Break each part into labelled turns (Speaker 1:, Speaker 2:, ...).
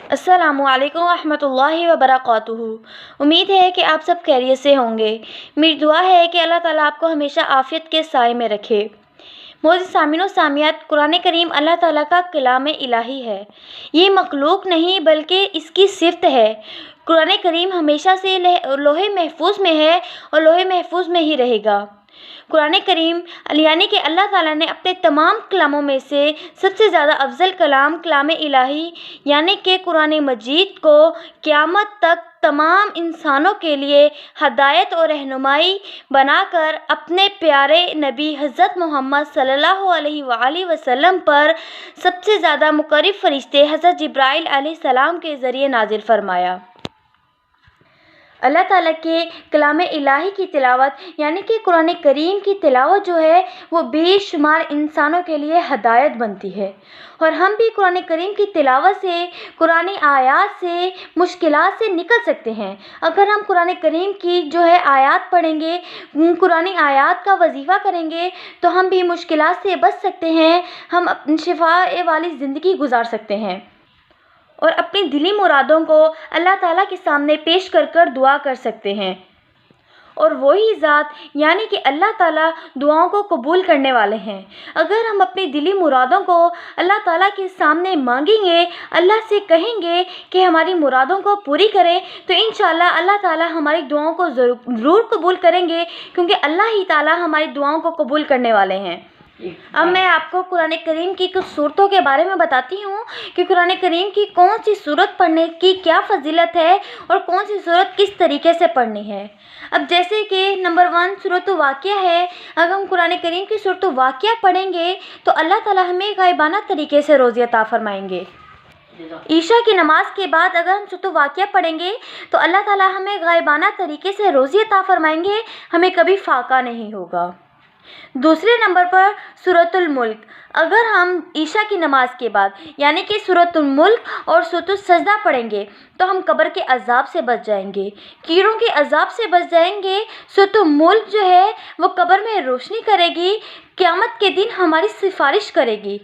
Speaker 1: السلام علیکم ورحمۃ اللہ وبرکاتہ۔ امید ہے کہ آپ سب خیریت سے ہوں گے۔ میری دعا ہے کہ اللہ تعالیٰ آپ کو ہمیشہ عافیت کے سائے میں رکھے۔ معزز سامعین و سامعات، قرآن کریم اللہ تعالیٰ کا کلام الہی ہے۔ یہ مخلوق نہیں بلکہ اس کی صفت ہے۔ قرآن کریم ہمیشہ سے لوح محفوظ میں ہے اور لوح محفوظ میں ہی رہے گا۔ قرآن کریم یعنی کہ اللہ تعالیٰ نے اپنے تمام کلاموں میں سے سب سے زیادہ افضل کلام کلام الہی یعنی کہ قرآن مجید کو قیامت تک تمام انسانوں کے لیے ہدایت اور رہنمائی بنا کر اپنے پیارے نبی حضرت محمد صلی اللہ علیہ وآلہ وسلم پر سب سے زیادہ مقرب فرشتے حضرت جبرائیل علیہ السلام کے ذریعے نازل فرمایا۔ اللہ تعالیٰ کے کلام الہی کی تلاوت یعنی کہ قرآن کریم کی تلاوت جو ہے وہ بے شمار انسانوں کے لیے ہدایت بنتی ہے، اور ہم بھی قرآن کریم کی تلاوت سے قرآن آیات سے مشکلات سے نکل سکتے ہیں۔ اگر ہم قرآن کریم کی جو ہے آیات پڑھیں گے، قرآن آیات کا وظیفہ کریں گے تو ہم بھی مشکلات سے بچ سکتے ہیں، ہم اپنی شفا والی زندگی گزار سکتے ہیں اور اپنی دلی مرادوں کو اللہ تعالیٰ کے سامنے پیش کر کر دعا کر سکتے ہیں، اور وہی ذات یعنی کہ اللہ تعالیٰ دعاؤں کو قبول کرنے والے ہیں۔ اگر ہم اپنی دلی مرادوں کو اللہ تعالیٰ کے سامنے مانگیں گے، اللہ سے کہیں گے کہ ہماری مرادوں کو پوری کرے، تو انشاءاللہ اللہ تعالیٰ ہماری دعاؤں کو ضرور قبول کریں گے، کیونکہ اللہ ہی تعالیٰ ہماری دعاؤں کو قبول کرنے والے ہیں۔ اب میں آپ کو قرآن کریم کی کچھ صورتوں کے بارے میں بتاتی ہوں کہ قرآن کریم کی کون سی صورت پڑھنے کی کیا فضیلت ہے اور کون سی صورت کس طریقے سے پڑھنی ہے۔ اب جیسے کہ نمبر 1 سورۃ واقعہ ہے۔ اگر ہم قرآن کریم کی سورۃ واقعہ پڑھیں گے تو اللہ تعالیٰ ہمیں غائبانہ طریقے سے روزی عطا فرمائیں گے۔ عشاء کی نماز کے بعد اگر ہم سورۃ واقعہ پڑھیں گے تو اللہ تعالیٰ ہمیں غائبانہ طریقے سے روزی عطا فرمائیں گے، ہمیں کبھی فاقہ نہیں ہوگا۔ دوسرے نمبر پر سورۃ الملک۔ اگر ہم عشاء کی نماز کے بعد یعنی کہ سورۃ الملک اور سورۃ السجدہ پڑھیں گے تو ہم قبر کے عذاب سے بچ جائیں گے، کیڑوں کے عذاب سے بچ جائیں گے۔ سورۃ الملک جو ہے وہ قبر میں روشنی کرے گی، قیامت کے دن ہماری سفارش کرے گی،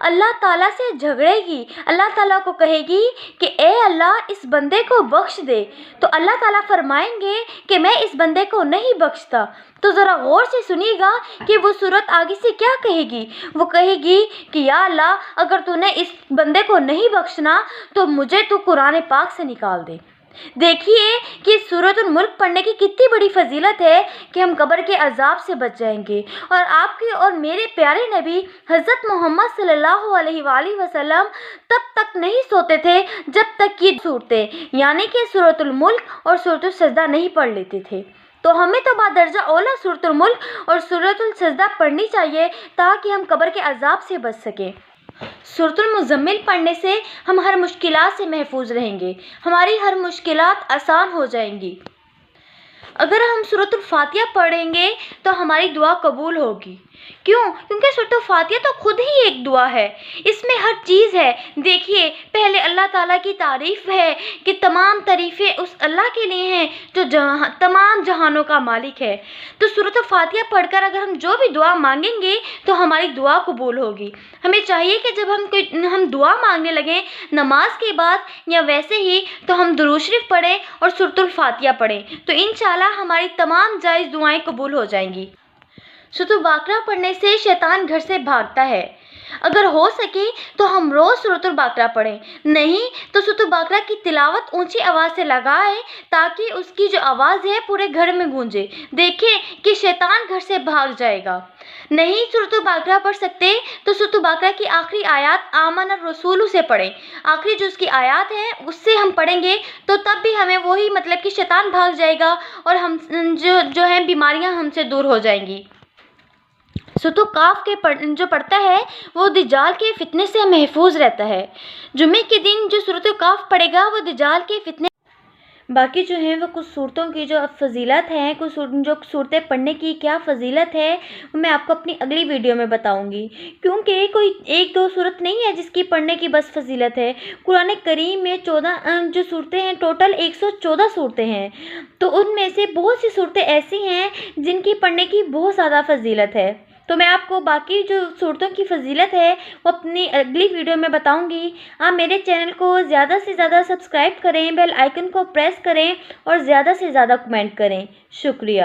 Speaker 1: اللہ تعالیٰ سے جھگڑے گی، اللہ تعالیٰ کو کہے گی کہ اے اللہ اس بندے کو بخش دے، تو اللہ تعالیٰ فرمائیں گے کہ میں اس بندے کو نہیں بخشتا۔ تو ذرا غور سے سنیے گا کہ وہ صورت آگے سے کیا کہے گی۔ وہ کہے گی کہ یا اللہ اگر تو نے اس بندے کو نہیں بخشنا تو مجھے تو قرآن پاک سے نکال دے۔ دیکھیے کہ سورۃ الملک پڑھنے کی کتنی بڑی فضیلت ہے کہ ہم قبر کے عذاب سے بچ جائیں گے، اور آپ کے اور میرے پیارے نبی حضرت محمد صلی اللہ علیہ وآلہ وسلم تب تک نہیں سوتے تھے جب تک یہ صورتیں یعنی کہ سورۃ الملک اور سورۃ السجدہ نہیں پڑھ لیتے تھے۔ تو ہمیں تو بادرجہ اولا سورۃ الملک اور سورۃ السجدہ پڑھنی چاہیے تاکہ ہم قبر کے عذاب سے بچ سکیں۔ سورۃ المزمل پڑھنے سے ہم ہر مشکلات سے محفوظ رہیں گے، ہماری ہر مشکلات آسان ہو جائیں گی۔ اگر ہم سورۃ الفاتحہ پڑھیں گے تو ہماری دعا قبول ہوگی۔ کیوں؟ کیونکہ سورۃ الفاتحہ تو خود ہی ایک دعا ہے، اس میں ہر چیز ہے۔ دیکھیے پہلے اللہ تعالیٰ کی تعریف ہے کہ تمام تعریفیں اس اللہ کے لیے ہیں جو تمام جہانوں کا مالک ہے۔ تو سورۃ الفاتحہ پڑھ کر اگر ہم جو بھی دعا مانگیں گے تو ہماری دعا قبول ہوگی۔ ہمیں چاہیے کہ جب ہم دعا مانگنے لگیں نماز کے بعد یا ویسے ہی تو ہم درود شریف پڑھیں اور سورۃ الفاتحہ پڑھیں، تو انشاءاللہ ہماری تمام جائز دعائیں قبول ہو جائیں گی۔ سورۃ البقرہ پڑھنے سے شیطان گھر سے بھاگتا ہے۔ اگر ہو سکے تو ہم روز سورۃ البقرہ پڑھیں، نہیں تو سورۃ البقرہ کی تلاوت اونچی آواز سے لگائیں تاکہ اس کی جو آواز ہے پورے گھر میں گونجے۔ دیکھیں کہ شیطان گھر سے بھاگ جائے گا۔ نہیں سورۃ البقرہ پڑھ سکتے تو سورۃ البقرہ کی آخری آیات آمن الرسول سے پڑھیں، آخری جو اس کی آیات ہیں اس سے ہم پڑھیں گے تو تب بھی ہمیں وہی مطلب کہ شیطان بھاگ جائے گا اور ہم جو ہیں بیماریاں ہم سے دور ہو جائیں گی۔ سورۃ القاف کے جو پڑھتا ہے وہ دجال کے فتنے سے محفوظ رہتا ہے۔ جمعے کے دن جو سورۃ القاف پڑھے گا وہ دجال کے فتنے۔ باقی جو ہیں وہ کچھ صورتوں کی جو فضیلت ہے، کچھ جو صورتیں پڑھنے کی کیا فضیلت ہے وہ میں آپ کو اپنی اگلی ویڈیو میں بتاؤں گی، کیونکہ کوئی 1-2 صورت نہیں ہے جس کی پڑھنے کی بس فضیلت ہے۔ قرآن کریم میں 14 جو صورتیں ہیں، ٹوٹل 114 صورتیں ہیں، تو ان میں سے بہت سی صورتیں ایسی ہیں جن کی پڑھنے کی بہت زیادہ فضیلت ہے۔ تو میں آپ کو باقی جو صورتوں کی فضیلت ہے وہ اپنی اگلی ویڈیو میں بتاؤں گی۔ آپ میرے چینل کو زیادہ سے زیادہ سبسکرائب کریں، بیل آئیکن کو پریس کریں اور زیادہ سے زیادہ کمنٹ کریں۔ شکریہ۔